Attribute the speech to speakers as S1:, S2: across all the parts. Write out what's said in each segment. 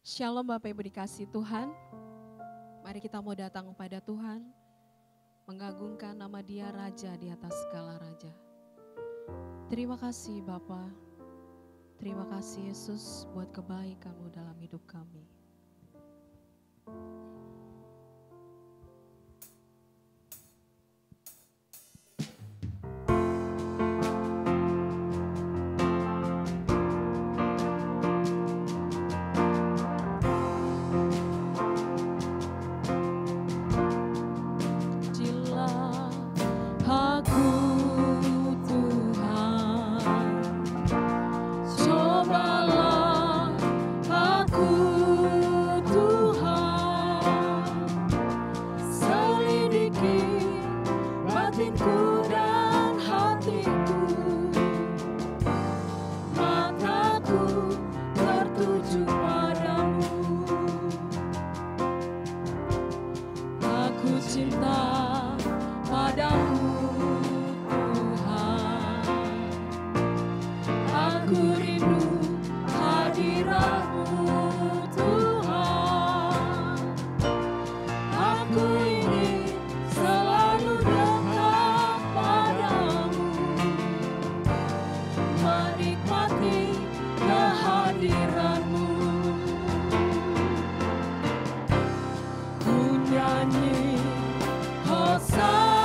S1: Shalom Bapak Ibu dikasih Tuhan. Mari kita mau datang kepada Tuhan, mengagungkan nama Dia Raja di atas segala raja. Terima kasih Bapa, terima kasih Yesus buat kebaikan-Mu dalam hidup kami.
S2: Hosana.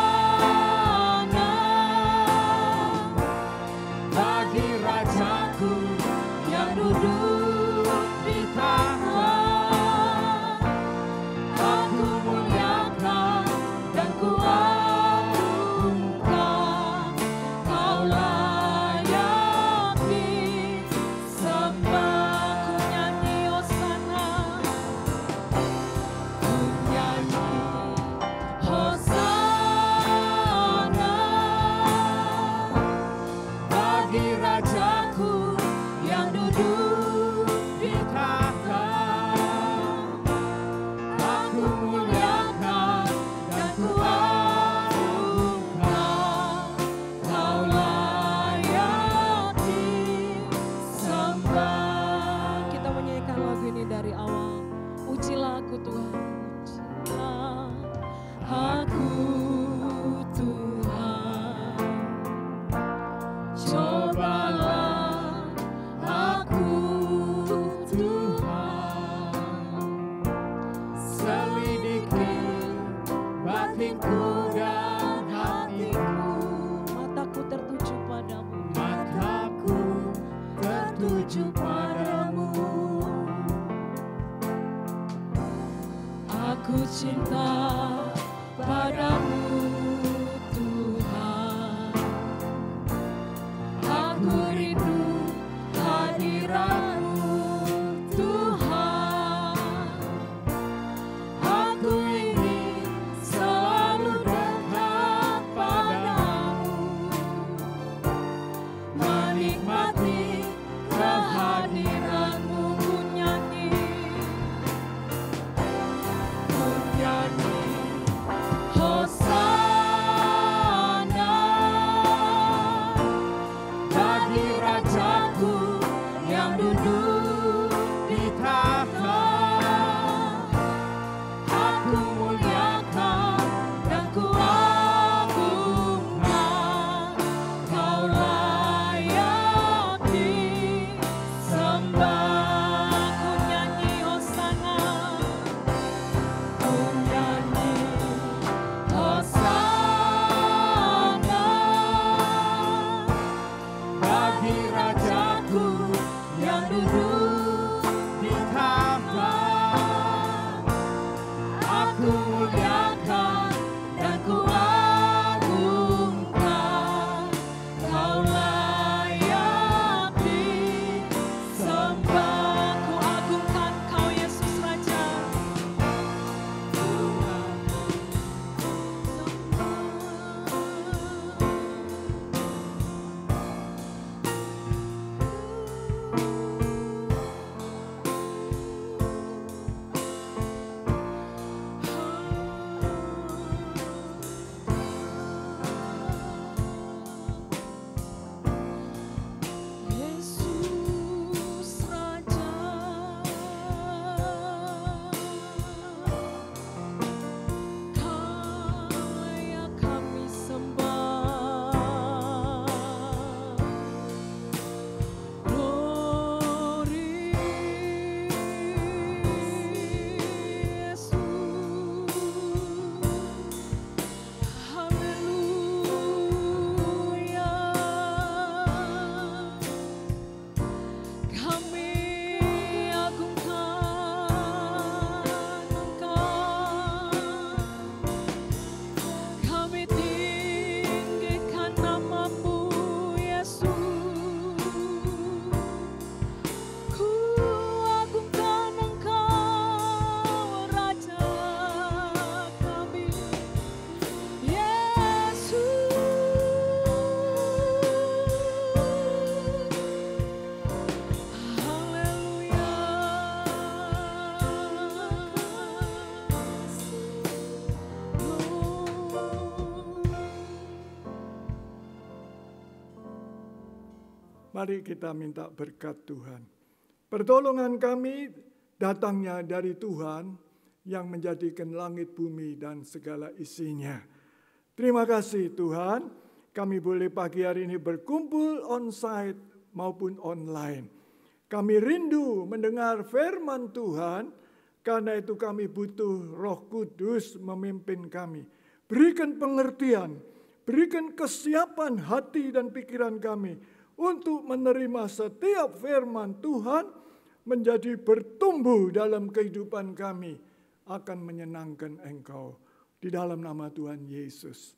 S2: Mari kita minta berkat Tuhan. Pertolongan kami datangnya dari Tuhan yang menjadikan langit, bumi, dan segala isinya. Terima kasih Tuhan, kami boleh pagi hari ini berkumpul on-site maupun online. Kami rindu mendengar firman Tuhan, karena itu kami butuh Roh Kudus memimpin kami. Berikan pengertian, berikan kesiapan hati dan pikiran kami untuk menerima setiap firman Tuhan menjadi bertumbuh dalam kehidupan kami, akan menyenangkan Engkau. Di dalam nama Tuhan Yesus,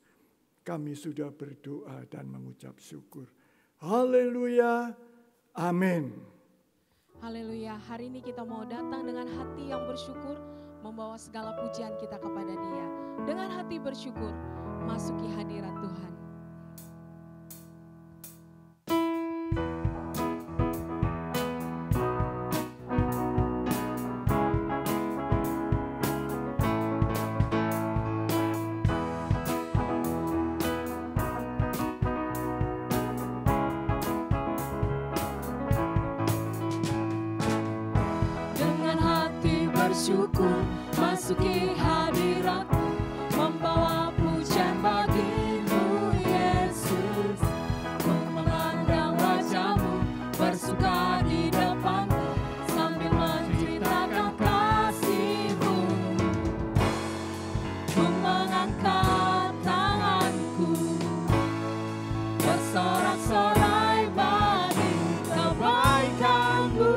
S2: kami sudah berdoa dan mengucap syukur. Haleluya, amin.
S1: Haleluya, hari ini kita mau datang dengan hati yang bersyukur, membawa segala pujian kita kepada Dia. Dengan hati bersyukur, masuki hadirat Tuhan.
S3: Syukur masuki hadirat-Mu, membawa pujian bagi-Mu Yesus. Ku memandang wajah-Mu, bersuka di depan-Mu, sambil menceritakan kasih-Mu. Ku mengangkat tanganku, bersorak-sorai bagi kebaikan-Mu.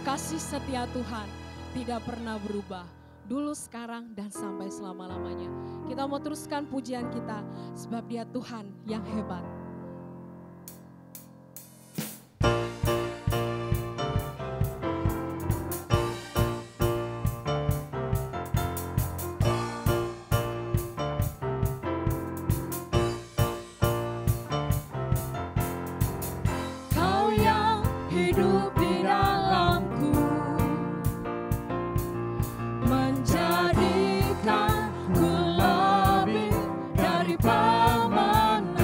S1: Kasih setia Tuhan tidak pernah berubah, dulu, sekarang, dan sampai selama-lamanya. Kita mau teruskan pujian kita, sebab Dia Tuhan yang hebat.
S3: Menjadikanku lebih dari pemenang.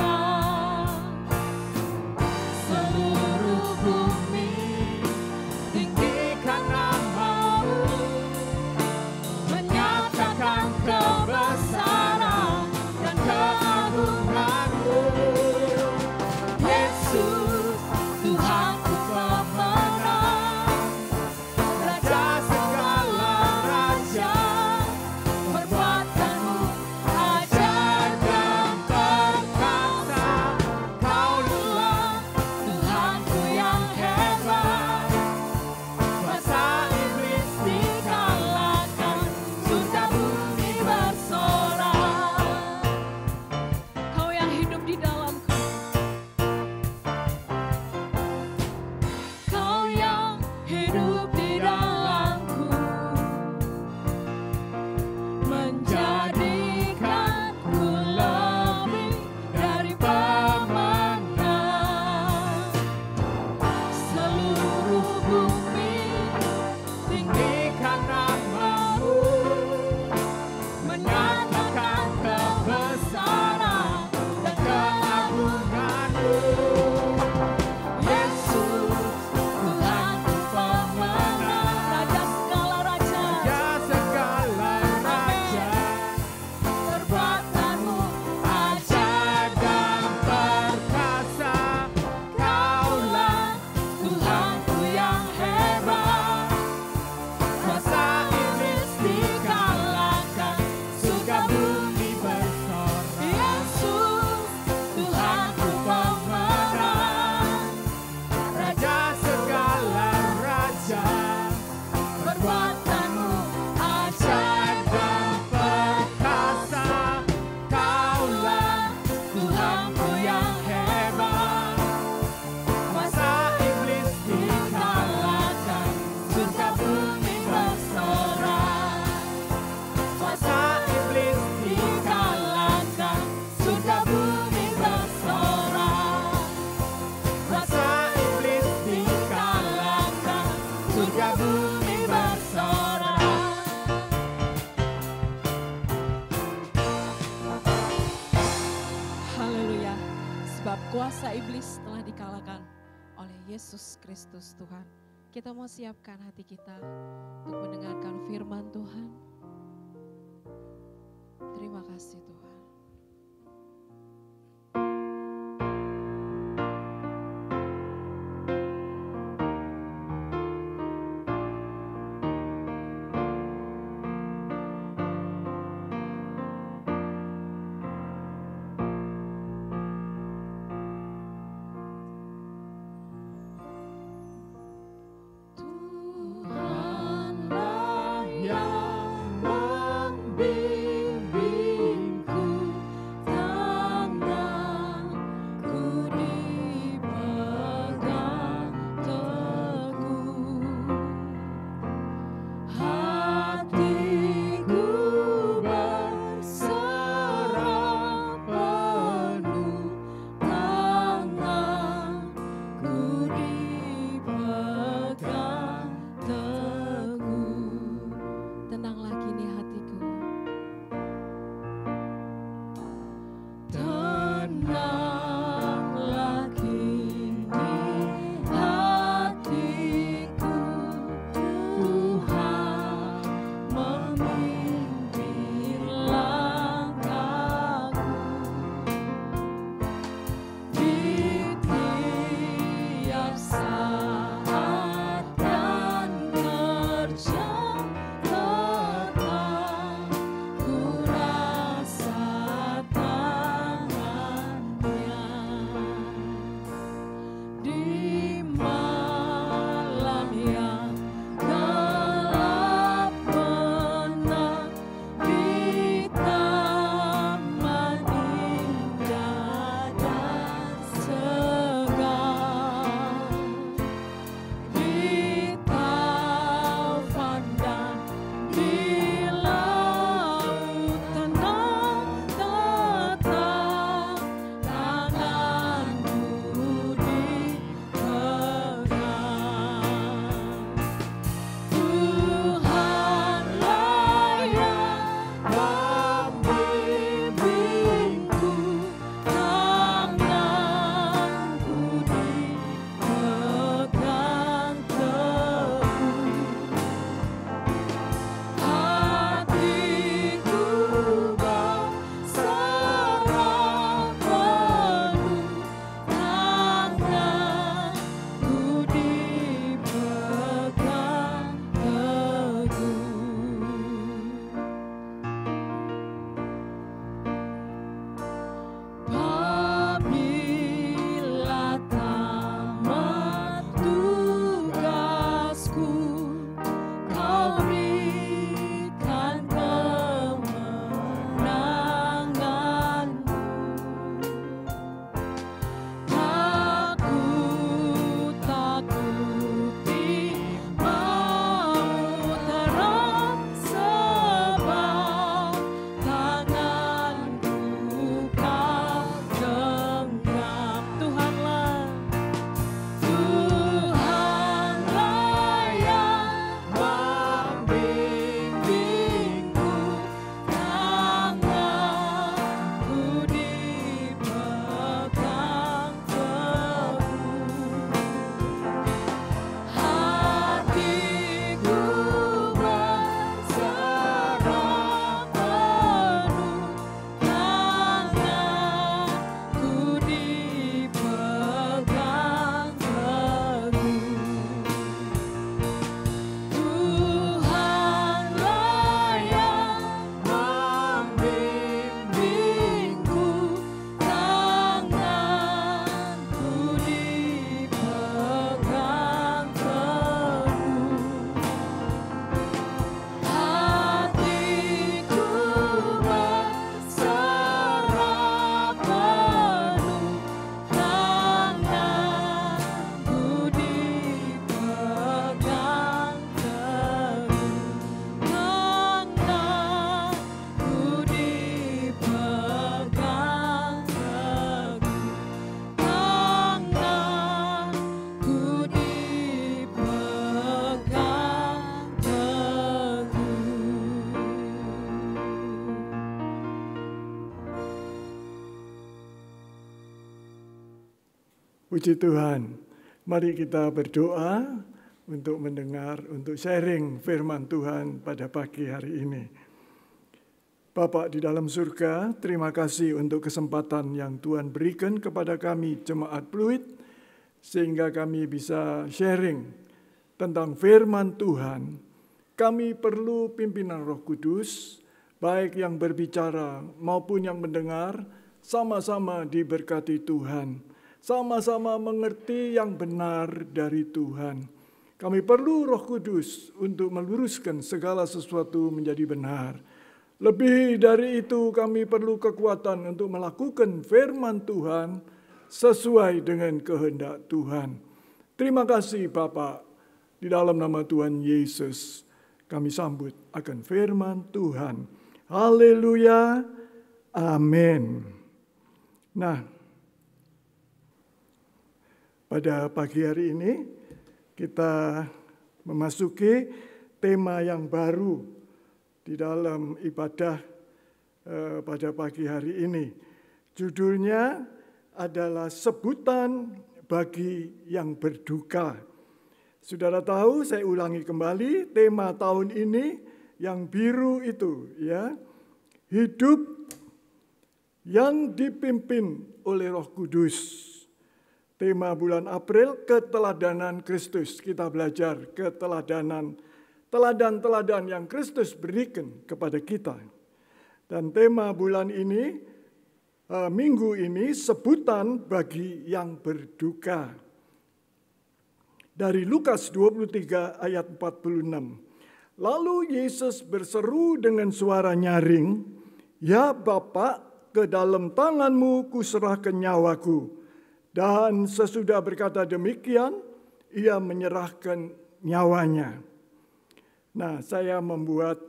S1: Kuasa iblis telah dikalahkan oleh Yesus Kristus Tuhan. Kita mau siapkan hati kita untuk mendengarkan firman Tuhan. Terima kasih Tuhan.
S3: Tuhanlah yang membimbingku
S2: Puji Tuhan. Mari kita berdoa untuk mendengar, untuk sharing firman Tuhan pada pagi hari ini. Bapak di dalam surga, terima kasih untuk kesempatan yang Tuhan berikan kepada kami Jemaat Pluit, sehingga kami bisa sharing tentang firman Tuhan. Kami perlu pimpinan Roh Kudus, baik yang berbicara maupun yang mendengar, sama-sama diberkati Tuhan. Sama-sama mengerti yang benar dari Tuhan. Kami perlu Roh Kudus untuk meluruskan segala sesuatu menjadi benar. Lebih dari itu, kami perlu kekuatan untuk melakukan firman Tuhan sesuai dengan kehendak Tuhan. Terima kasih Bapak, di dalam nama Tuhan Yesus kami sambut akan firman Tuhan. Haleluya, amin. Nah, pada pagi hari ini kita memasuki tema yang baru di dalam ibadah pada pagi hari ini. Judulnya adalah sebutan bagi yang berduka. Saudara tahu, saya ulangi kembali tema tahun ini yang biru itu, ya. Hidup yang dipimpin oleh Roh Kudus. Tema bulan April, keteladanan Kristus. Kita belajar keteladanan, teladan-teladan yang Kristus berikan kepada kita. Dan tema bulan ini, minggu ini, sebutan bagi yang berduka. Dari Lukas 23 ayat 46. Lalu Yesus berseru dengan suara nyaring, "Ya Bapa, ke dalam tangan-Mu kuserahkan nyawaku." Dan sesudah berkata demikian, ia menyerahkan nyawanya. Nah, saya membuat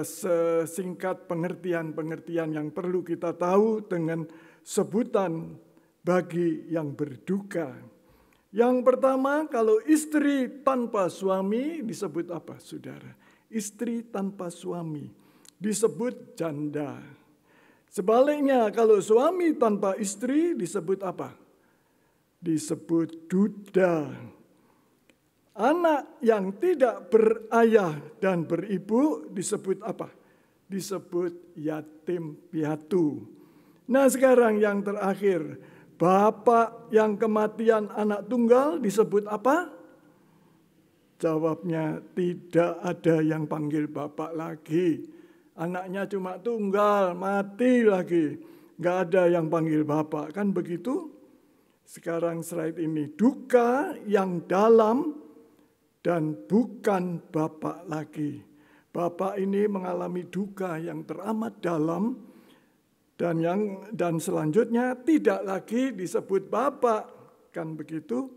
S2: sesingkat pengertian-pengertian yang perlu kita tahu dengan sebutan bagi yang berduka. Yang pertama, kalau istri tanpa suami disebut apa, saudara? Istri tanpa suami disebut janda. Sebaliknya, kalau suami tanpa istri disebut apa? Disebut duda. Anak yang tidak berayah dan beribu disebut apa? Disebut yatim piatu. Nah, sekarang yang terakhir, bapak yang kematian anak tunggal disebut apa? Jawabnya, tidak ada yang panggil bapak lagi. Anaknya cuma tunggal, mati lagi. Nggak ada yang panggil bapak, kan begitu? Sekarang slide ini, duka yang dalam dan bukan bapak lagi. Bapak ini mengalami duka yang teramat dalam dan selanjutnya tidak lagi disebut bapak, kan begitu?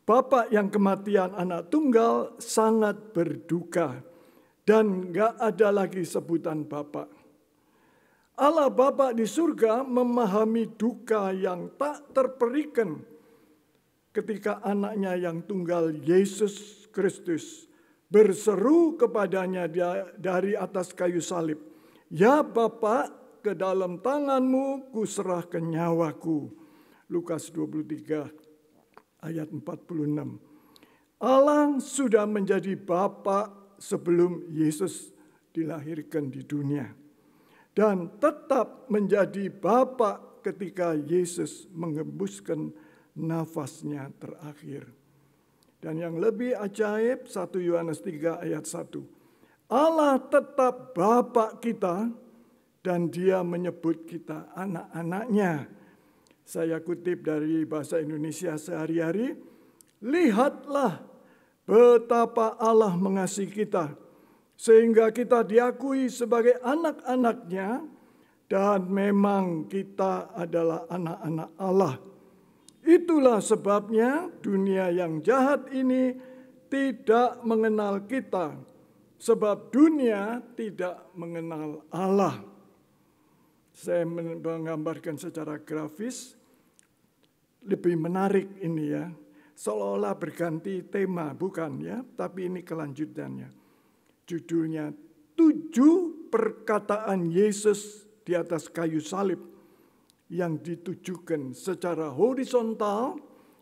S2: Bapak yang kematian anak tunggal sangat berduka dan enggak ada lagi sebutan bapak. Allah Bapa di surga memahami duka yang tak terperikan ketika anaknya yang tunggal Yesus Kristus berseru kepadanya dari atas kayu salib, "Ya Bapa, ke dalam tangan-Mu kuserahkan nyawaku." Lukas 23 ayat 46. Allah sudah menjadi Bapa sebelum Yesus dilahirkan di dunia. Dan tetap menjadi Bapa ketika Yesus mengembuskan nafasnya terakhir. Dan yang lebih ajaib, 1 Yohanes 3 ayat 1. Allah tetap Bapa kita dan Dia menyebut kita anak-anaknya. Saya kutip dari bahasa Indonesia sehari-hari. Lihatlah betapa Allah mengasihi kita, sehingga kita diakui sebagai anak-anaknya, dan memang kita adalah anak-anak Allah. Itulah sebabnya dunia yang jahat ini tidak mengenal kita, sebab dunia tidak mengenal Allah. Saya menggambarkan secara grafis, lebih menarik ini ya, seolah-olah berganti tema, bukan ya, tapi ini kelanjutannya. Judulnya 7 perkataan Yesus di atas kayu salib yang ditujukan secara horizontal,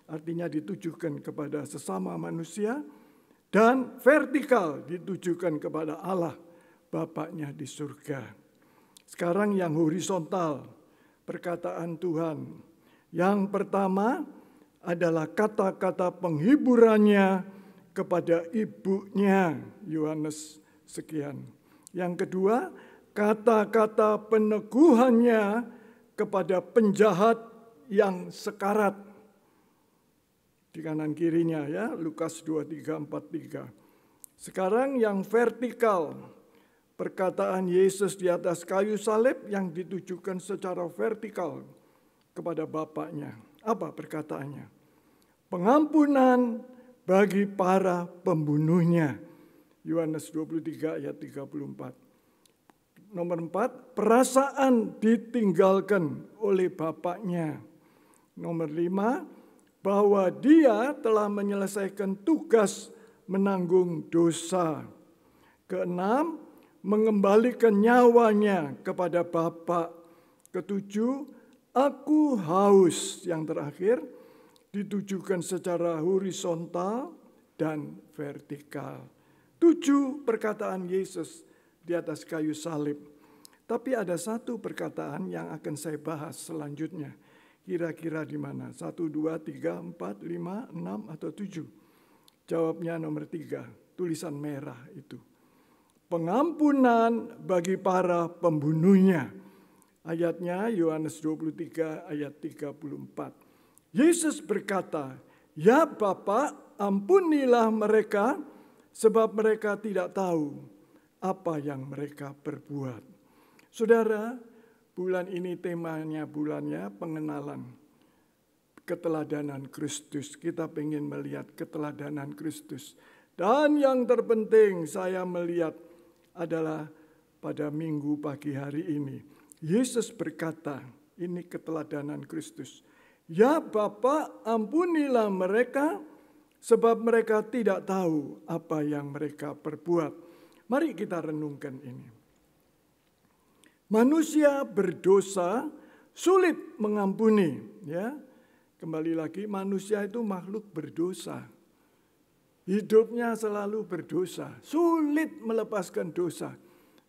S2: artinya ditujukan kepada sesama manusia, dan vertikal ditujukan kepada Allah, Bapaknya di surga. Sekarang yang horizontal, perkataan Tuhan. Yang pertama adalah kata-kata penghiburannya kepada ibunya, Yohanes sekian. Yang kedua, kata-kata peneguhannya kepada penjahat yang sekarat. Di kanan kirinya ya, Lukas 23:43. Sekarang yang vertikal, perkataan Yesus di atas kayu salib yang ditujukan secara vertikal kepada Bapaknya. Apa perkataannya? Pengampunan bagi para pembunuhnya. Yohanes 23 ayat 34. Nomor 4, perasaan ditinggalkan oleh Bapaknya. Nomor 5, bahwa dia telah menyelesaikan tugas menanggung dosa. Keenam, mengembalikan nyawanya kepada Bapa. Ketujuh, aku haus. Yang terakhir, ditujukan secara horizontal dan vertikal. 7 perkataan Yesus di atas kayu salib. Tapi ada satu perkataan yang akan saya bahas selanjutnya. Kira-kira di mana? 1, 2, 3, 4, 5, 6, atau 7? Jawabnya nomor 3, tulisan merah itu. Pengampunan bagi para pembunuhnya. Ayatnya Yohanes 23 ayat 34. Yesus berkata, ya Bapa, ampunilah mereka sebab mereka tidak tahu apa yang mereka perbuat. Saudara, bulan ini temanya bulannya pengenalan keteladanan Kristus. Kita ingin melihat keteladanan Kristus. Dan yang terpenting saya melihat adalah pada minggu pagi hari ini. Yesus berkata, ini keteladanan Kristus. Ya Bapa, ampunilah mereka sebab mereka tidak tahu apa yang mereka perbuat. Mari kita renungkan ini. Manusia berdosa sulit mengampuni, ya. Kembali lagi, manusia itu makhluk berdosa. Hidupnya selalu berdosa, sulit melepaskan dosa.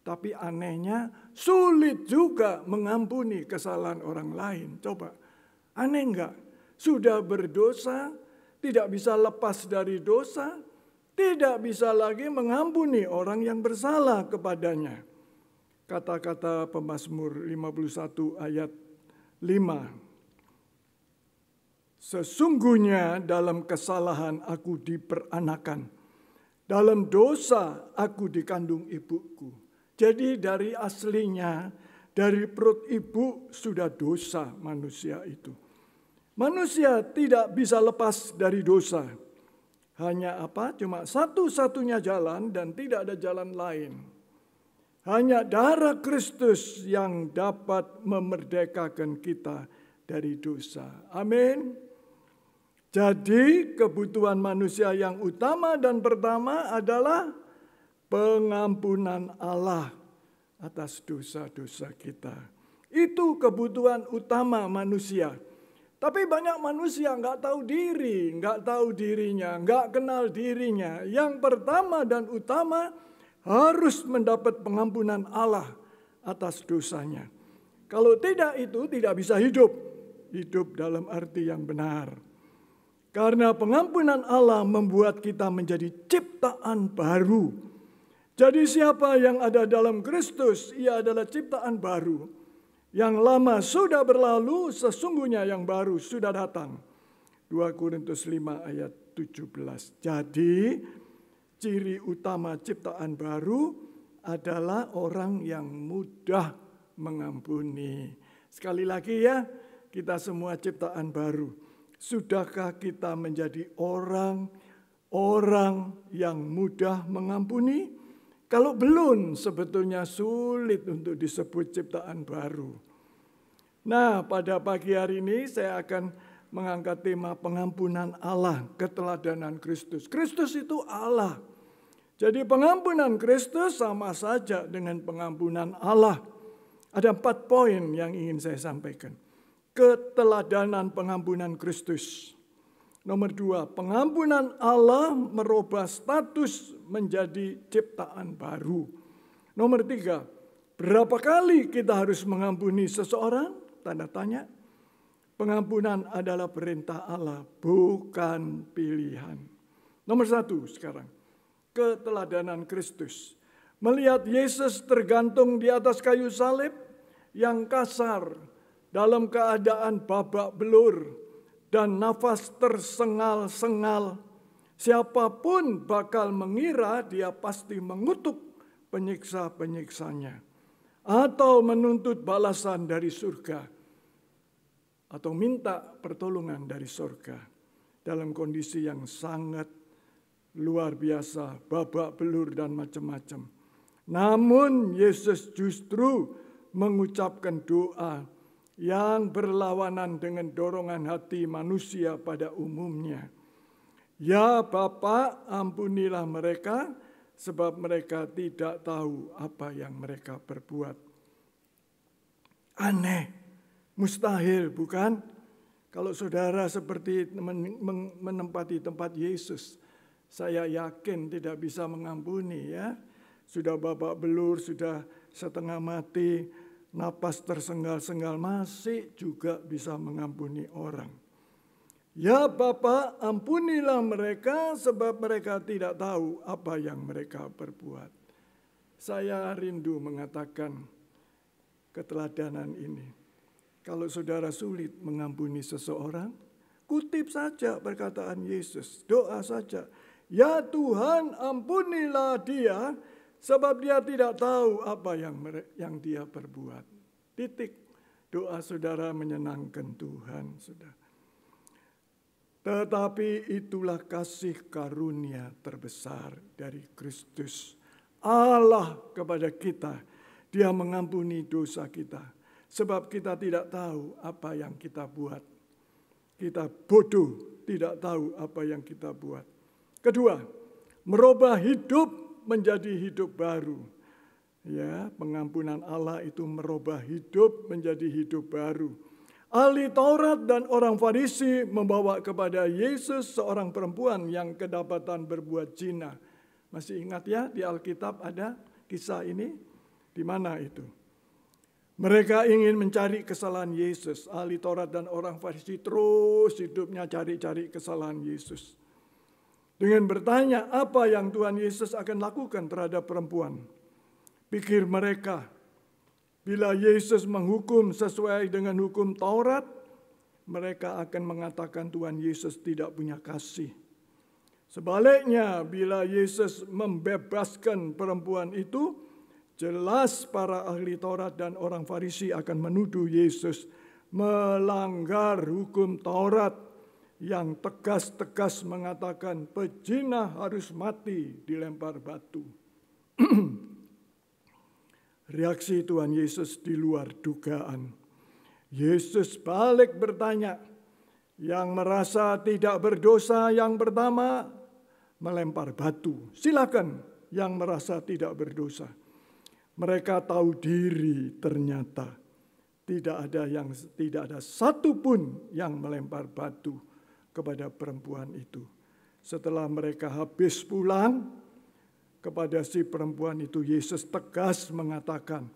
S2: Tapi anehnya sulit juga mengampuni kesalahan orang lain. Coba, aneh enggak? Sudah berdosa, tidak bisa lepas dari dosa, tidak bisa lagi mengampuni orang yang bersalah kepadanya. Kata-kata pemazmur 51 ayat 5. Sesungguhnya dalam kesalahan aku diperanakan, dalam dosa aku dikandung ibuku. Jadi dari aslinya, dari perut ibu sudah dosa manusia itu. Manusia tidak bisa lepas dari dosa. Hanya apa? Cuma satu-satunya jalan dan tidak ada jalan lain. Hanya darah Kristus yang dapat memerdekakan kita dari dosa. Amin. Jadi kebutuhan manusia yang utama dan pertama adalah pengampunan Allah atas dosa-dosa kita. Itu kebutuhan utama manusia. Tapi banyak manusia nggak tahu diri, nggak tahu dirinya, nggak kenal dirinya. Yang pertama dan utama harus mendapat pengampunan Allah atas dosanya. Kalau tidak itu tidak bisa hidup. Hidup dalam arti yang benar. Karena pengampunan Allah membuat kita menjadi ciptaan baru. Jadi siapa yang ada dalam Kristus, ia adalah ciptaan baru. Yang lama sudah berlalu, sesungguhnya yang baru sudah datang. 2 Korintus 5 ayat 17. Jadi ciri utama ciptaan baru adalah orang yang mudah mengampuni. Sekali lagi ya, kita semua ciptaan baru. Sudahkah kita menjadi orang yang mudah mengampuni? Kalau belum, sebetulnya sulit untuk disebut ciptaan baru. Nah, pada pagi hari ini saya akan mengangkat tema pengampunan Allah, keteladanan Kristus. Kristus itu Allah. Jadi pengampunan Kristus sama saja dengan pengampunan Allah. Ada 4 poin yang ingin saya sampaikan. keteladanan pengampunan Kristus. Nomor 2, pengampunan Allah merubah status menjadi ciptaan baru. Nomor 3, berapa kali kita harus mengampuni seseorang? Tanda tanya. Pengampunan adalah perintah Allah, bukan pilihan. Nomor 1 sekarang, keteladanan Kristus. Melihat Yesus tergantung di atas kayu salib yang kasar dalam keadaan babak belur dan nafas tersengal-sengal, siapapun bakal mengira dia pasti mengutuk penyiksa-penyiksanya atau menuntut balasan dari surga atau minta pertolongan dari surga dalam kondisi yang sangat luar biasa, babak belur dan macam-macam. Namun Yesus justru mengucapkan doa yang berlawanan dengan dorongan hati manusia pada umumnya. Ya Bapa, ampunilah mereka, sebab mereka tidak tahu apa yang mereka perbuat. Aneh, mustahil bukan? Kalau saudara seperti menempati tempat Yesus, saya yakin tidak bisa mengampuni ya. Sudah babak belur, sudah setengah mati, napas tersengal-sengal, masih juga bisa mengampuni orang. Ya Bapa, ampunilah mereka sebab mereka tidak tahu apa yang mereka perbuat. Saya rindu mengatakan keteladanan ini. Kalau saudara sulit mengampuni seseorang, kutip saja perkataan Yesus, doa saja. Ya Tuhan, ampunilah dia, sebab dia tidak tahu apa yang dia perbuat. Titik. Doa saudara menyenangkan Tuhan, saudara. Tetapi itulah kasih karunia terbesar dari Kristus Allah kepada kita. Dia mengampuni dosa kita. Sebab kita tidak tahu apa yang kita buat. Kita bodoh, tidak tahu apa yang kita buat. Kedua, merubah hidup menjadi hidup baru. Ya, pengampunan Allah itu merubah hidup menjadi hidup baru. Ahli Taurat dan orang Farisi membawa kepada Yesus seorang perempuan yang kedapatan berbuat zina. Masih ingat ya, di Alkitab ada kisah ini? Di mana itu? Mereka ingin mencari kesalahan Yesus. Ahli Taurat dan orang Farisi terus hidupnya cari-cari kesalahan Yesus. Dengan bertanya apa yang Tuhan Yesus akan lakukan terhadap perempuan. Pikir mereka, bila Yesus menghukum sesuai dengan hukum Taurat, mereka akan mengatakan Tuhan Yesus tidak punya kasih. Sebaliknya, bila Yesus membebaskan perempuan itu, jelas para ahli Taurat dan orang Farisi akan menuduh Yesus melanggar hukum Taurat yang tegas-tegas mengatakan pezina harus mati dilempar batu. Reaksi Tuhan Yesus di luar dugaan. Yesus balik bertanya, yang merasa tidak berdosa yang pertama melempar batu. Silakan yang merasa tidak berdosa. Mereka tahu diri ternyata tidak ada satupun yang melempar batu kepada perempuan itu. Setelah mereka habis pulang, kepada si perempuan itu Yesus tegas mengatakan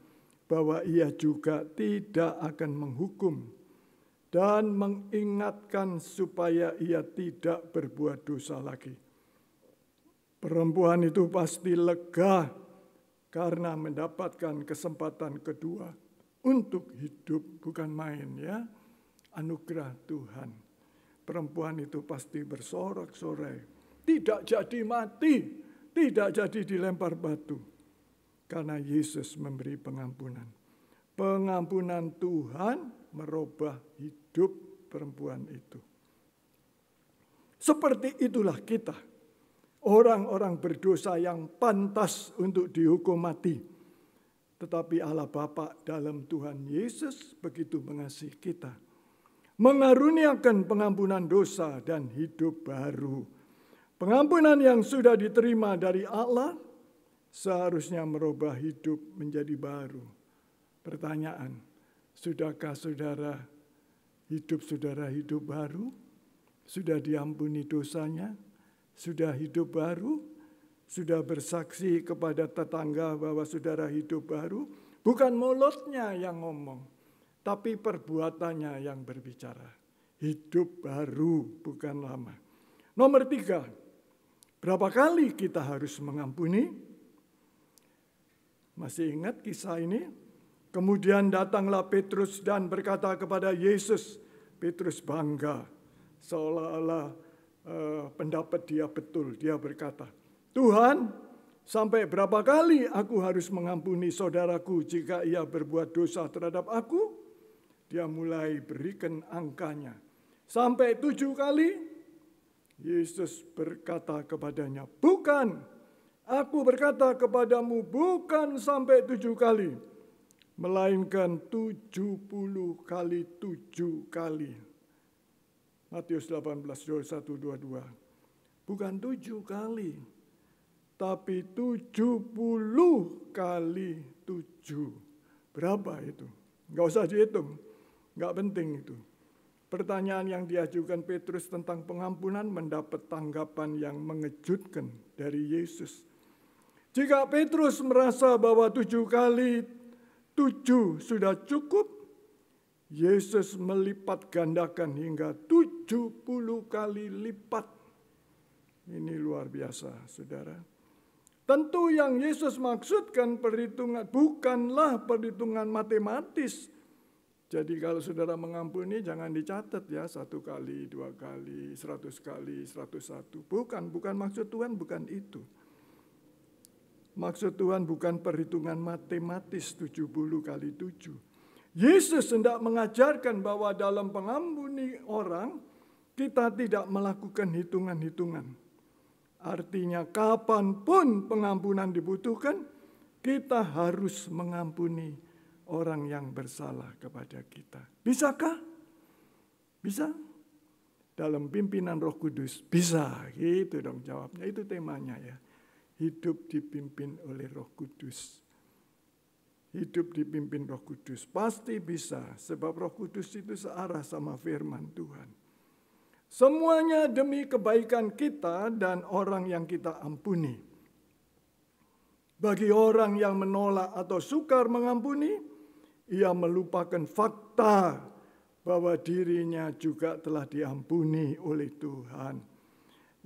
S2: bahwa ia juga tidak akan menghukum dan mengingatkan supaya ia tidak berbuat dosa lagi. Perempuan itu pasti lega karena mendapatkan kesempatan kedua untuk hidup, bukan main ya, anugerah Tuhan. Perempuan itu pasti bersorak-sorai, tidak jadi mati, tidak jadi dilempar batu. Karena Yesus memberi pengampunan. Pengampunan Tuhan merubah hidup perempuan itu. Seperti itulah kita, orang-orang berdosa yang pantas untuk dihukum mati. Tetapi Allah Bapa dalam Tuhan Yesus begitu mengasihi kita, mengaruniakan pengampunan dosa dan hidup baru. Pengampunan yang sudah diterima dari Allah seharusnya merubah hidup menjadi baru. Pertanyaan, sudahkah saudara Hidup saudara hidup baru, sudah diampuni dosanya, sudah hidup baru, sudah bersaksi kepada tetangga bahwa saudara hidup baru. Bukan mulutnya yang ngomong, tapi perbuatannya yang berbicara. Hidup baru, bukan lama. Nomor 3, berapa kali kita harus mengampuni? Masih ingat kisah ini? Kemudian datanglah Petrus dan berkata kepada Yesus. Petrus bangga, seolah-olah pendapat dia betul. Dia berkata, Tuhan, sampai berapa kali aku harus mengampuni saudaraku jika ia berbuat dosa terhadap aku? Dia mulai berikan angkanya. Sampai 7 kali? Yesus berkata kepadanya, bukan, aku berkata kepadamu bukan sampai 7 kali. Melainkan 70 kali 7 kali. Matius 18, 21, 22. Bukan 7 kali, tapi 70 kali 7. Berapa itu? Enggak usah dihitung, enggak penting itu. Pertanyaan yang diajukan Petrus tentang pengampunan mendapat tanggapan yang mengejutkan dari Yesus. Jika Petrus merasa bahwa 7 kali 7 sudah cukup, Yesus melipat gandakan hingga 70 kali lipat. Ini luar biasa, saudara. Tentu yang Yesus maksudkan perhitungan bukanlah perhitungan matematis. Jadi kalau saudara mengampuni jangan dicatat ya 1 kali, 2 kali, 100 kali, 101. Bukan maksud Tuhan bukan itu. Maksud Tuhan bukan perhitungan matematis 70 kali 7. Yesus hendak mengajarkan bahwa dalam mengampuni orang, kita tidak melakukan hitungan-hitungan. Artinya kapanpun pengampunan dibutuhkan, kita harus mengampuni orang yang bersalah kepada kita. Bisakah? Bisa? Dalam pimpinan Roh Kudus? Bisa, gitu dong jawabnya. Itu temanya ya. Hidup dipimpin oleh Roh Kudus. Hidup dipimpin Roh Kudus. Pasti bisa, sebab Roh Kudus itu searah sama firman Tuhan. Semuanya demi kebaikan kita dan orang yang kita ampuni. Bagi orang yang menolak atau sukar mengampuni, ia melupakan fakta bahwa dirinya juga telah diampuni oleh Tuhan.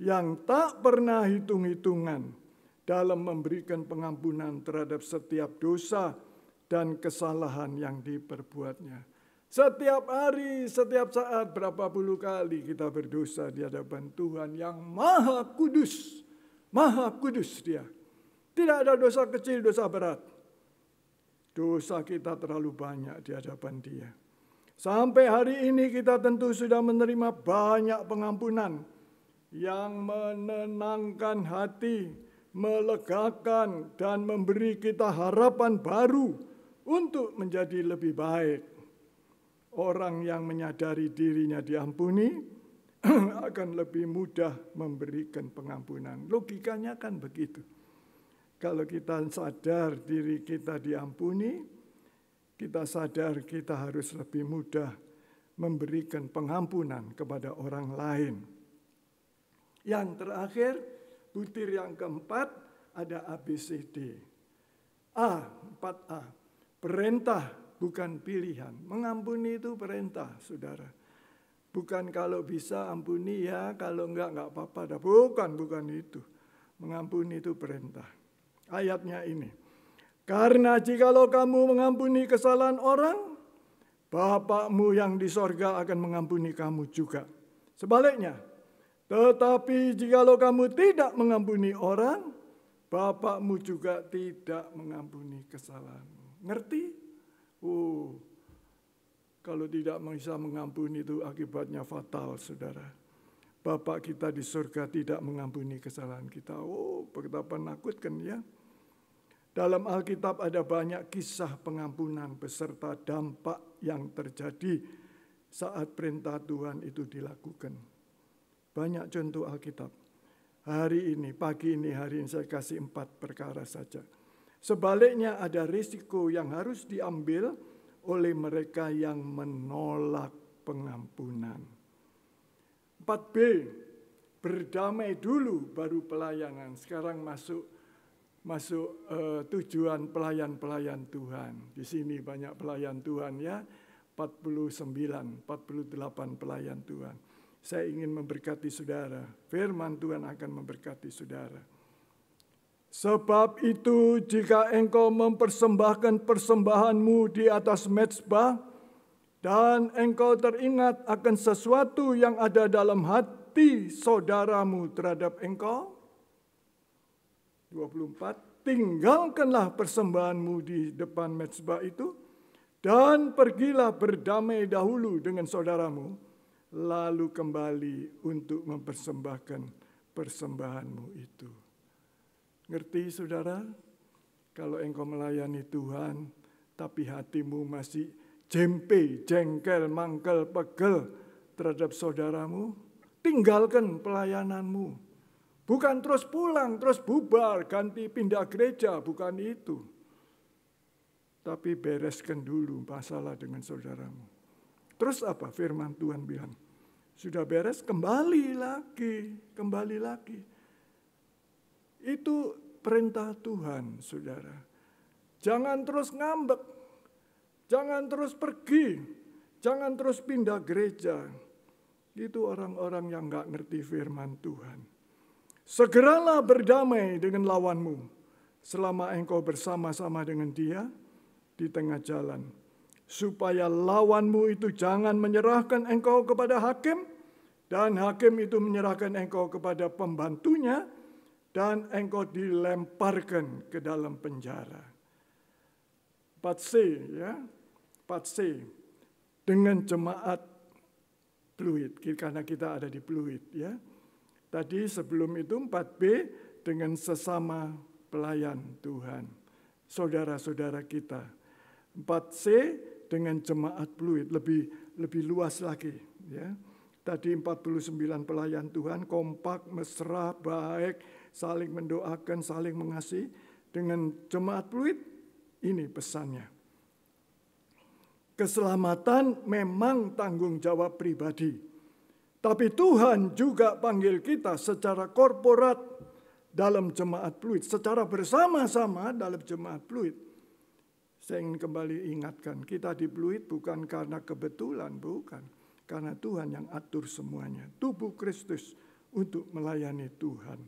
S2: Yang tak pernah hitung-hitungan dalam memberikan pengampunan terhadap setiap dosa dan kesalahan yang diperbuatnya. Setiap hari, setiap saat, berapa puluh kali kita berdosa di hadapan Tuhan yang maha kudus. Maha kudus dia. Tidak ada dosa kecil, dosa berat. Dosa kita terlalu banyak di hadapan dia. Sampai hari ini kita tentu sudah menerima banyak pengampunan yang menenangkan hati, melegakan dan memberi kita harapan baru untuk menjadi lebih baik. Orang yang menyadari dirinya diampuni akan lebih mudah memberikan pengampunan. Logikanya kan begitu. Kalau kita sadar diri kita diampuni, kita sadar kita harus lebih mudah memberikan pengampunan kepada orang lain. Yang terakhir, butir yang keempat ada ABCD. 4A. Perintah bukan pilihan. Mengampuni itu perintah, saudara. Bukan kalau bisa ampuni ya, kalau enggak apa-apa. Bukan itu. Mengampuni itu perintah. Ayatnya ini. Karena jikalau kamu mengampuni kesalahan orang, Bapakmu yang di sorga akan mengampuni kamu juga. Sebaliknya, tetapi jikalau kamu tidak mengampuni orang, Bapakmu juga tidak mengampuni kesalahanmu. Ngerti? Kalau tidak bisa mengampuni itu akibatnya fatal, saudara. Bapak kita di surga tidak mengampuni kesalahan kita. Betapa menakutkan ya. Dalam Alkitab ada banyak kisah pengampunan beserta dampak yang terjadi saat perintah Tuhan itu dilakukan. Banyak contoh Alkitab. Hari ini, pagi ini, hari ini saya kasih 4 perkara saja. Sebaliknya ada risiko yang harus diambil oleh mereka yang menolak pengampunan. 4B, berdamai dulu baru pelayanan. Sekarang masuk tujuan pelayan-pelayan Tuhan. Di sini banyak pelayan Tuhan ya, 48 pelayan Tuhan. Saya ingin memberkati saudara, firman Tuhan akan memberkati saudara. Sebab itu jika engkau mempersembahkan persembahanmu di atas mezbah, dan engkau teringat akan sesuatu yang ada dalam hati saudaramu terhadap engkau, 24, tinggalkanlah persembahanmu di depan mezbah itu, dan pergilah berdamai dahulu dengan saudaramu, lalu kembali untuk mempersembahkan persembahanmu itu. Ngerti saudara? Kalau engkau melayani Tuhan, tapi hatimu masih jempe, jengkel, mangkel, pegel terhadap saudaramu, tinggalkan pelayananmu. Bukan terus pulang, terus bubar, ganti pindah gereja, bukan itu. Tapi bereskan dulu masalah dengan saudaramu. Terus apa firman Tuhan bilang? Sudah beres, kembali lagi. Itu perintah Tuhan, saudara. Jangan terus ngambek, jangan terus pergi, jangan terus pindah gereja. Itu orang-orang yang gak ngerti firman Tuhan. Segeralah berdamai dengan lawanmu selama engkau bersama-sama dengan dia di tengah jalan, supaya lawanmu itu jangan menyerahkan engkau kepada hakim, dan hakim itu menyerahkan engkau kepada pembantunya, dan engkau dilemparkan ke dalam penjara. 4C ya, 4C dengan jemaat Pluit, karena kita ada di Pluit ya. Tadi sebelum itu 4B dengan sesama pelayan Tuhan, saudara-saudara kita. 4C dengan jemaat Pluit, lebih luas lagi ya. Tadi 49 pelayan Tuhan, kompak, mesra, baik, saling mendoakan, saling mengasihi. Dengan jemaat Pluit, ini pesannya. Keselamatan memang tanggung jawab pribadi. Tapi Tuhan juga panggil kita secara korporat dalam jemaat Pluit, secara bersama-sama dalam jemaat Pluit. Saya ingin kembali ingatkan, kita di Pluit bukan karena kebetulan, bukan. Karena Tuhan yang atur semuanya. Tubuh Kristus untuk melayani Tuhan.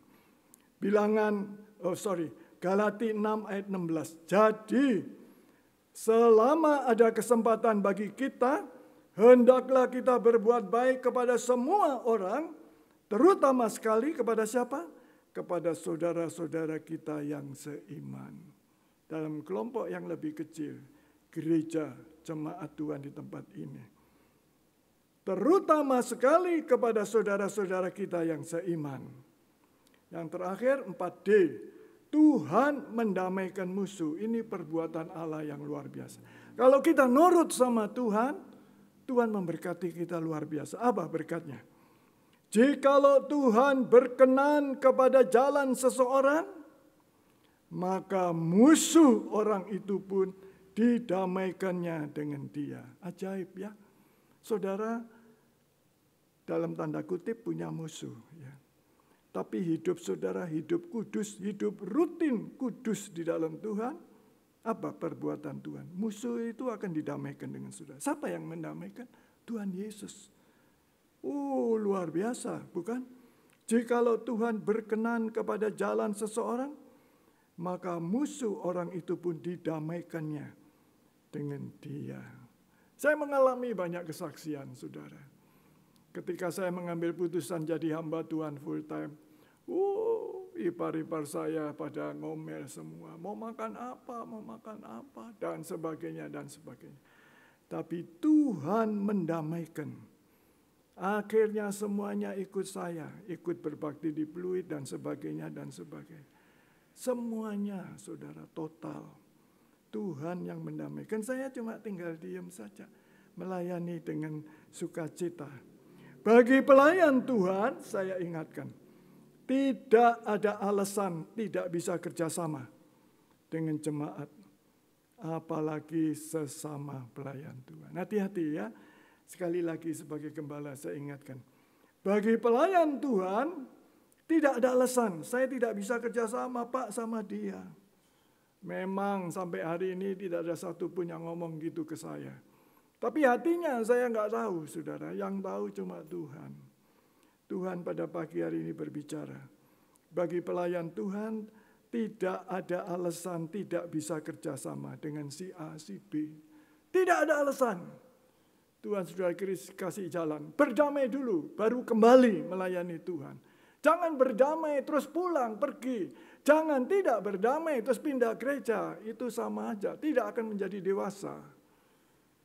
S2: Galati 6 ayat 16. Jadi, selama ada kesempatan bagi kita, hendaklah kita berbuat baik kepada semua orang, terutama sekali kepada siapa? Kepada saudara-saudara kita yang seiman. Dalam kelompok yang lebih kecil, gereja, jemaat Tuhan di tempat ini. Terutama sekali kepada saudara-saudara kita yang seiman. Yang terakhir 4D, Tuhan mendamaikan musuh. Ini perbuatan Allah yang luar biasa. Kalau kita nurut sama Tuhan, Tuhan memberkati kita luar biasa. Apa berkatnya? Jikalau Tuhan berkenan kepada jalan seseorang, maka musuh orang itu pun didamaikannya dengan dia. Ajaib ya. Saudara, dalam tanda kutip punya musuh. Ya. Tapi hidup saudara, hidup kudus, hidup rutin kudus di dalam Tuhan. Apa perbuatan Tuhan? Musuh itu akan didamaikan dengan saudara. Siapa yang mendamaikan? Tuhan Yesus. Oh, luar biasa, bukan? Jikalau Tuhan berkenan kepada jalan seseorang, maka musuh orang itu pun didamaikannya dengan dia. Saya mengalami banyak kesaksian, saudara. Ketika saya mengambil putusan jadi hamba Tuhan full time, ipar-ipar saya pada ngomel semua, mau makan apa, dan sebagainya, dan sebagainya. Tapi Tuhan mendamaikan. Akhirnya semuanya ikut saya, ikut berbakti di Pluit, dan sebagainya, dan sebagainya. Semuanya, saudara, total. Tuhan yang mendamaikan. Saya cuma tinggal diam saja, melayani dengan sukacita. Bagi pelayan Tuhan, saya ingatkan, tidak ada alasan tidak bisa kerjasama dengan jemaat, apalagi sesama pelayan Tuhan. Hati-hati ya, Sekali lagi sebagai gembala saya ingatkan. Bagi pelayan Tuhan tidak ada alasan. Saya tidak bisa kerjasama Pak sama dia. Memang sampai hari ini tidak ada satupun yang ngomong gitu ke saya. Tapi hatinya saya nggak tahu, saudara. Yang tahu cuma Tuhan. Tuhan pada pagi hari ini berbicara. Bagi pelayan Tuhan tidak ada alasan tidak bisa kerjasama dengan si A, si B. Tidak ada alasan. Tuhan sudah kasih jalan. Berdamai dulu, baru kembali melayani Tuhan. Jangan berdamai terus pulang, pergi. Jangan tidak berdamai terus pindah gereja. Itu sama aja, tidak akan menjadi dewasa.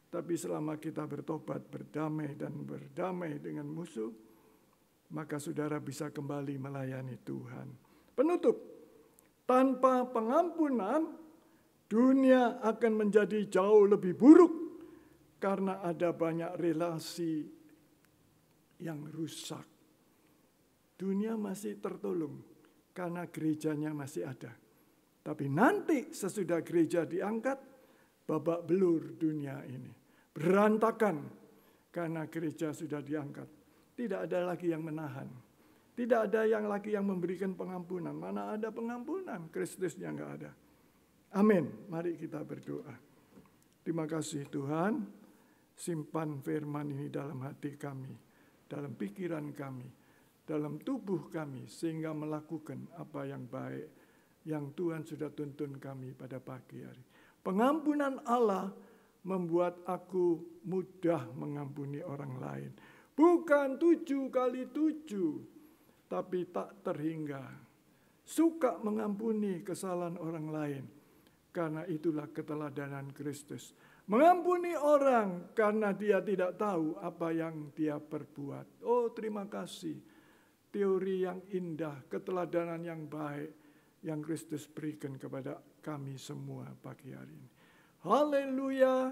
S2: Tapi selama kita bertobat, berdamai dan berdamai dengan musuh, maka saudara bisa kembali melayani Tuhan. Penutup, tanpa pengampunan, dunia akan menjadi jauh lebih buruk karena ada banyak relasi yang rusak. Dunia masih tertolong karena gerejanya masih ada. Tapi nanti sesudah gereja diangkat, babak belur dunia ini. Berantakan karena gereja sudah diangkat. Tidak ada lagi yang menahan. Tidak ada yang lagi yang memberikan pengampunan. Mana ada pengampunan? Kristusnya enggak ada. Amin. Mari kita berdoa. Terima kasih Tuhan. Simpan firman ini dalam hati kami. Dalam pikiran kami. Dalam tubuh kami. Sehingga melakukan apa yang baik. Yang Tuhan sudah tuntun kami pada pagi hari. Pengampunan Allah membuat aku mudah mengampuni orang lain. Bukan 7 kali 7, tapi tak terhingga. Suka mengampuni kesalahan orang lain, karena itulah keteladanan Kristus. Mengampuni orang karena dia tidak tahu apa yang dia perbuat. Oh, terima kasih. Teori yang indah, keteladanan yang baik, yang Kristus berikan kepada kami semua pagi hari ini. Haleluya,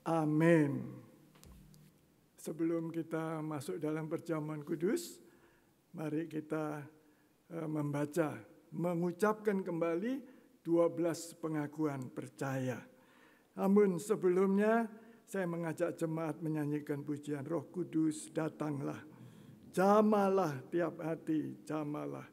S2: amin. Sebelum kita masuk dalam perjamuan kudus, mari kita membaca, mengucapkan kembali 12 pengakuan percaya. Namun sebelumnya saya mengajak jemaat menyanyikan pujian Roh Kudus datanglah. Jamalah tiap hati, jamalah.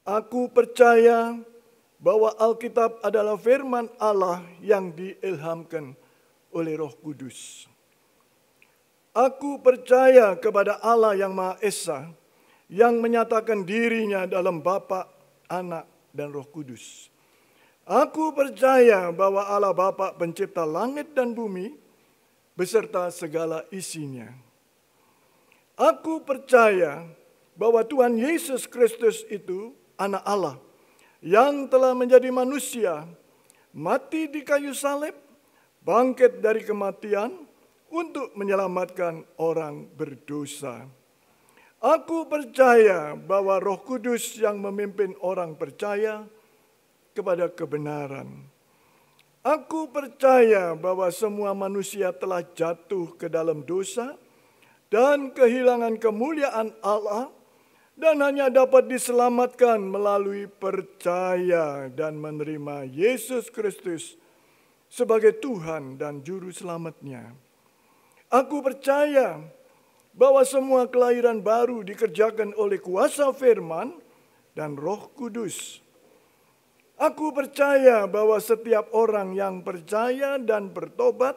S2: Aku percaya bahwa Alkitab adalah firman Allah yang diilhamkan oleh Roh Kudus. Aku percaya kepada Allah yang Maha Esa, yang menyatakan dirinya dalam Bapa, Anak, dan Roh Kudus. Aku percaya bahwa Allah Bapa pencipta langit dan bumi, beserta segala isinya. Aku percaya bahwa Tuhan Yesus Kristus itu Anak Allah yang telah menjadi manusia, mati di kayu salib, bangkit dari kematian untuk menyelamatkan orang berdosa. Aku percaya bahwa Roh Kudus yang memimpin orang percaya kepada kebenaran. Aku percaya bahwa semua manusia telah jatuh ke dalam dosa dan kehilangan kemuliaan Allah dan hanya dapat diselamatkan melalui percaya dan menerima Yesus Kristus sebagai Tuhan dan Juru Selamatnya. Aku percaya bahwa semua kelahiran baru dikerjakan oleh kuasa firman dan Roh Kudus. Aku percaya bahwa setiap orang yang percaya dan bertobat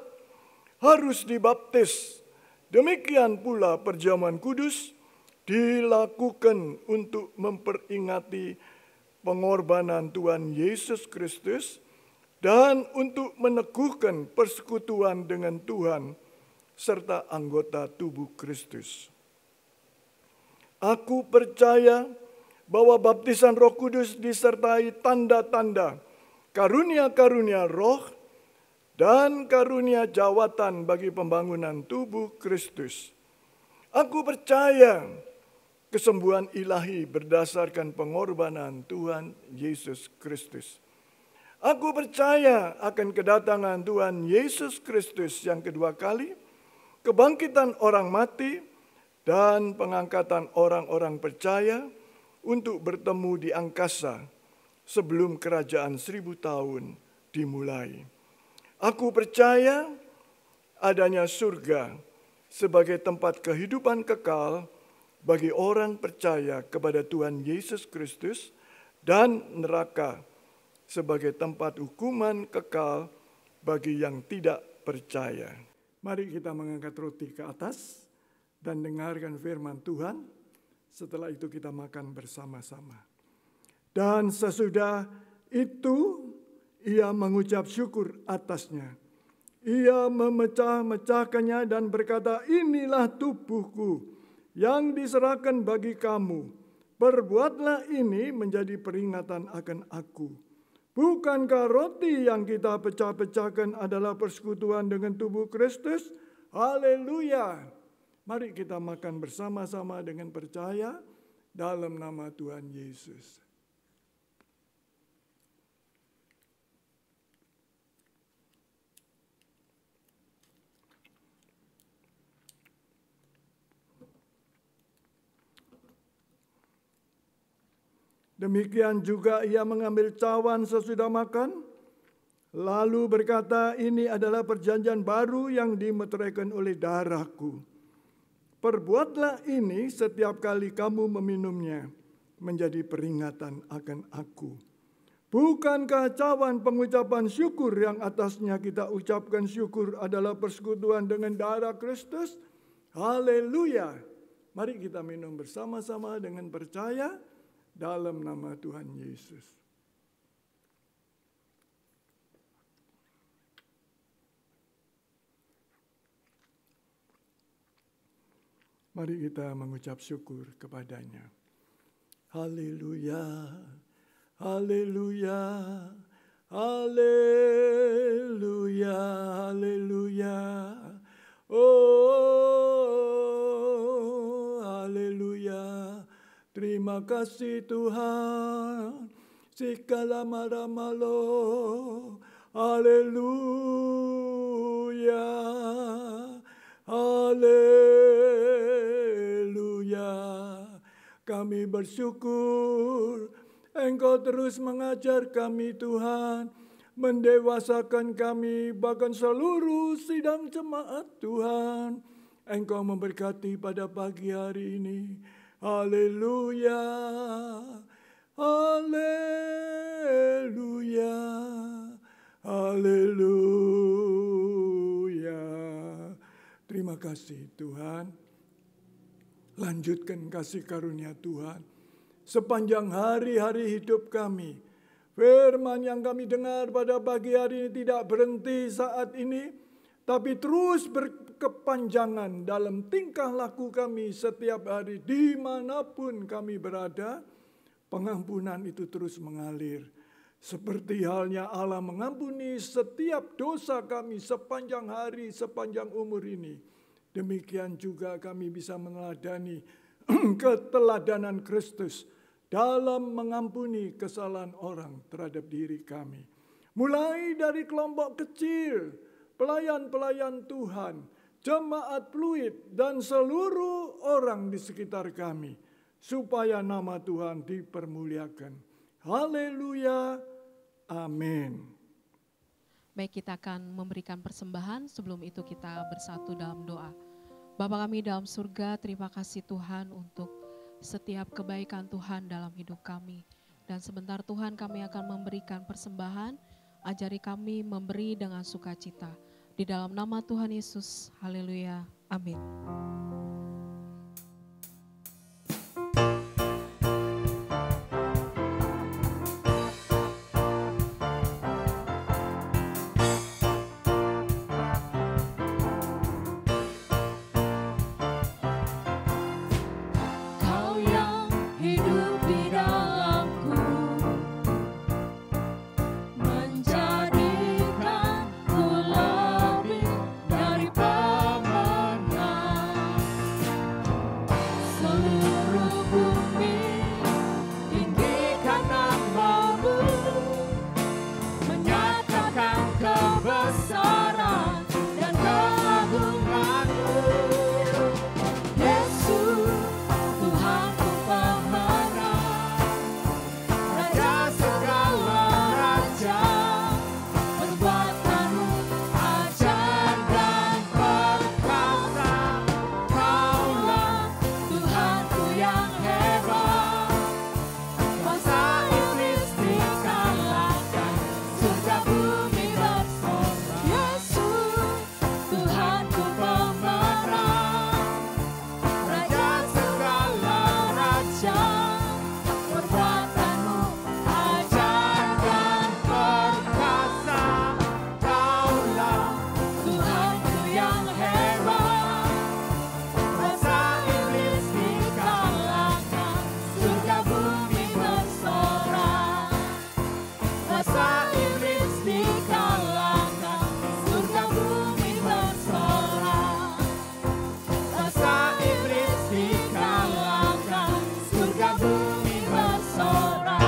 S2: harus dibaptis. Demikian pula perjamuan kudus dilakukan untuk memperingati pengorbanan Tuhan Yesus Kristus dan untuk meneguhkan persekutuan dengan Tuhan serta anggota tubuh Kristus. Aku percaya bahwa baptisan Roh Kudus disertai tanda-tanda, karunia-karunia roh, dan karunia jawatan bagi pembangunan tubuh Kristus. Aku percaya kesembuhan ilahi berdasarkan pengorbanan Tuhan Yesus Kristus. Aku percaya akan kedatangan Tuhan Yesus Kristus yang kedua kali, kebangkitan orang mati, dan pengangkatan orang-orang percaya untuk bertemu di angkasa sebelum kerajaan 1000 tahun dimulai. Aku percaya adanya surga sebagai tempat kehidupan kekal bagi orang percaya kepada Tuhan Yesus Kristus dan neraka sebagai tempat hukuman kekal bagi yang tidak percaya. Mari kita mengangkat roti ke atas dan dengarkan firman Tuhan. Setelah itu kita makan bersama-sama. Dan sesudah itu ia mengucap syukur atasnya. Ia memecah-mecahkannya dan berkata, inilah tubuhku yang diserahkan bagi kamu. Perbuatlah ini menjadi peringatan akan aku. Bukankah roti yang kita pecah-pecahkan adalah persekutuan dengan tubuh Kristus? Haleluya! Mari kita makan bersama-sama dengan percaya dalam nama Tuhan Yesus. Demikian juga ia mengambil cawan sesudah makan, lalu berkata, ini adalah perjanjian baru yang dimeteraikan oleh darahku. Perbuatlah ini setiap kali kamu meminumnya, menjadi peringatan akan aku. Bukankah cawan pengucapan syukur yang atasnya kita ucapkan syukur adalah persekutuan dengan darah Kristus? Haleluya! Mari kita minum bersama-sama dengan percaya dalam nama Tuhan Yesus. Mari kita mengucap syukur kepadanya. Haleluya, haleluya, haleluya, haleluya. Oh, haleluya. Terima kasih Tuhan. Sikala maramalo. Haleluya. Haleluya. Kami bersyukur Engkau terus mengajar kami Tuhan, mendewasakan kami bahkan seluruh sidang jemaat Tuhan. Engkau memberkati pada pagi hari ini. Haleluya. Haleluya. Haleluya. Terima kasih Tuhan. Lanjutkan kasih karunia Tuhan sepanjang hari-hari hidup kami. Firman yang kami dengar pada pagi hari ini tidak berhenti saat ini, tapi terus berkepanjangan dalam tingkah laku kami setiap hari dimanapun kami berada. Pengampunan itu terus mengalir. Seperti halnya Allah mengampuni setiap dosa kami sepanjang hari, sepanjang umur ini. Demikian juga kami bisa meneladani keteladanan Kristus dalam mengampuni kesalahan orang terhadap diri kami. Mulai dari kelompok kecil, pelayan-pelayan Tuhan, jemaat fluid, dan seluruh orang di sekitar kami, supaya nama Tuhan dipermuliakan. Haleluya, amin.
S1: Baik, kita akan memberikan persembahan. Sebelum itu kita bersatu dalam doa. Bapa kami dalam surga, terima kasih Tuhan untuk setiap kebaikan Tuhan dalam hidup kami. Dan sebentar Tuhan kami akan memberikan persembahan, ajari kami memberi dengan sukacita. Di dalam nama Tuhan Yesus, haleluya, amin.
S3: Kau yang hidup di dalamku, menjadikanku lebih dari pemenang. Seluruh bumi tinggikan namamu, menyatakan kebesaran dan keagunganmu. Yesus, Tuhanku pemenang, Raja segala raja, perbuatanmu ajaib dan perkasa. Kaulah Tuhanku yang hebat, kuasa iblis dikalahkan, surga bumi bersorak. Yesus, Tuhanku pemenang, Raja segala raja, perbuatanmu ajaib dan perkasa. Kaulah Tuhanku yang hebat, kuasa iblis dikalahkan, surga bumi bersorak. Kuasa iblis dikalahkan, surga bumi bersorak. Kuasa iblis dikalahkan, surga bumi bersorak.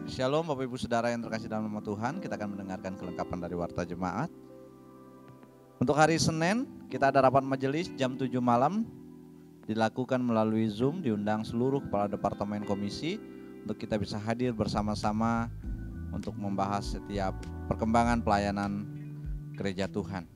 S4: Shalom Bapak Ibu Saudara yang terkasih dalam nama Tuhan. Kita akan mendengarkan kelengkapan dari Warta Jemaat. Untuk hari Senin kita ada rapat majelis jam 7 malam, dilakukan melalui Zoom, diundang seluruh kepala departemen komisi untuk kita bisa hadir bersama-sama untuk membahas setiap perkembangan pelayanan gereja Tuhan.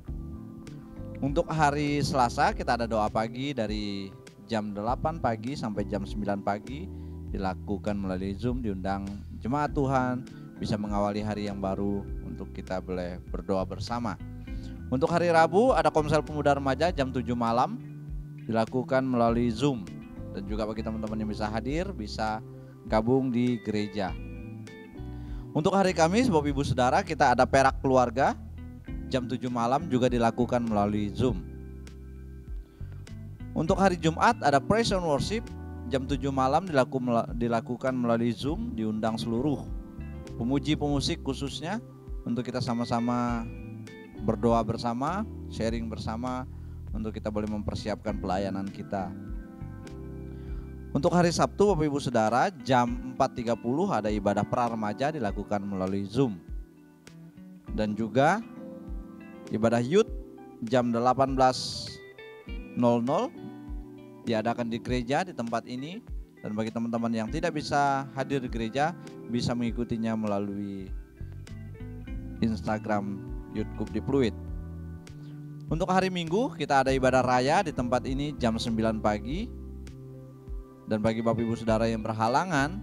S4: Untuk hari Selasa kita ada doa pagi dari jam 8 pagi sampai jam 9 pagi, dilakukan melalui Zoom, diundang jemaat Tuhan bisa mengawali hari yang baru untuk kita boleh berdoa bersama. Untuk hari Rabu ada Komsel Pemuda Remaja jam 7 malam, dilakukan melalui Zoom. Dan juga bagi teman-teman yang bisa hadir, bisa gabung di gereja. Untuk hari Kamis Bapak Ibu Saudara kita ada Perak Keluarga jam 7 malam juga dilakukan melalui Zoom. Untuk hari Jumat ada Praise and Worship jam 7 malam dilakukan melalui Zoom, diundang seluruh pemuji pemusik khususnya untuk kita sama-sama berdoa bersama, sharing bersama untuk kita boleh mempersiapkan pelayanan kita. Untuk hari Sabtu Bapak Ibu Saudara jam 4.30 ada ibadah pra remaja dilakukan melalui Zoom. Dan juga ibadah youth jam 18.00 diadakan di gereja di tempat ini. Dan bagi teman-teman yang tidak bisa hadir di gereja bisa mengikutinya melalui Instagram Youth Group di Pluit. Untuk hari Minggu kita ada ibadah raya di tempat ini jam 9 pagi. Dan bagi Bapak Ibu Saudara yang berhalangan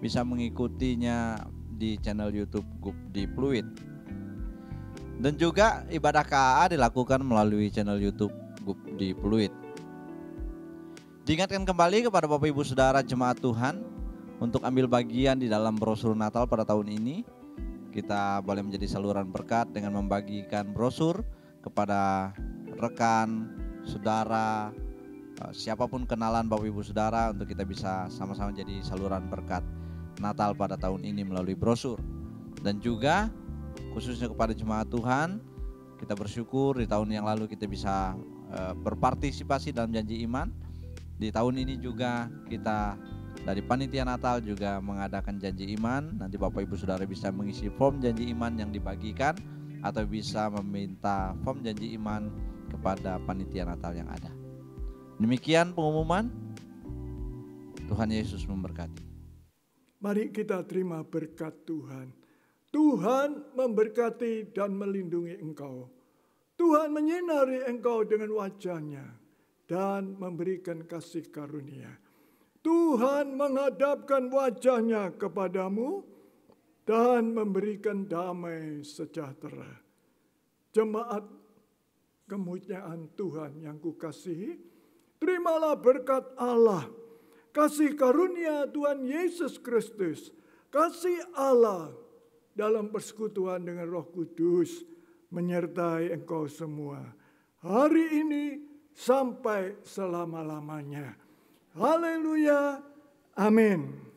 S4: bisa mengikutinya di channel YouTube Group di Pluit. Dan juga ibadah KA dilakukan melalui channel YouTube Group di Pluit. Diingatkan kembali kepada Bapak Ibu Saudara jemaat Tuhan untuk ambil bagian di dalam brosur Natal pada tahun ini. Kita boleh menjadi saluran berkat dengan membagikan brosur kepada rekan, saudara, siapapun kenalan Bapak Ibu Saudara untuk kita bisa sama-sama jadi saluran berkat. Natal pada tahun ini melalui brosur. Dan juga khususnya kepada jemaat Tuhan, kita bersyukur di tahun yang lalu kita bisa berpartisipasi dalam janji iman. Di tahun ini juga kita dari panitia Natal juga mengadakan janji iman. Nanti Bapak Ibu Saudara bisa mengisi form janji iman yang dibagikan, atau bisa meminta form janji iman kepada panitia Natal yang ada. Demikian pengumuman. Tuhan Yesus memberkati.
S2: Mari kita terima berkat Tuhan. Tuhan memberkati dan melindungi engkau. Tuhan menyinari engkau dengan wajah-Nya dan memberikan kasih karunia. Tuhan menghadapkan wajah-Nya kepadamu dan memberikan damai sejahtera. Jemaat kemuliaan Tuhan yang kukasihi, terimalah berkat Allah, kasih karunia Tuhan Yesus Kristus, kasih Allah dalam persekutuan dengan Roh Kudus menyertai engkau semua hari ini sampai selama-lamanya. Haleluya, amin.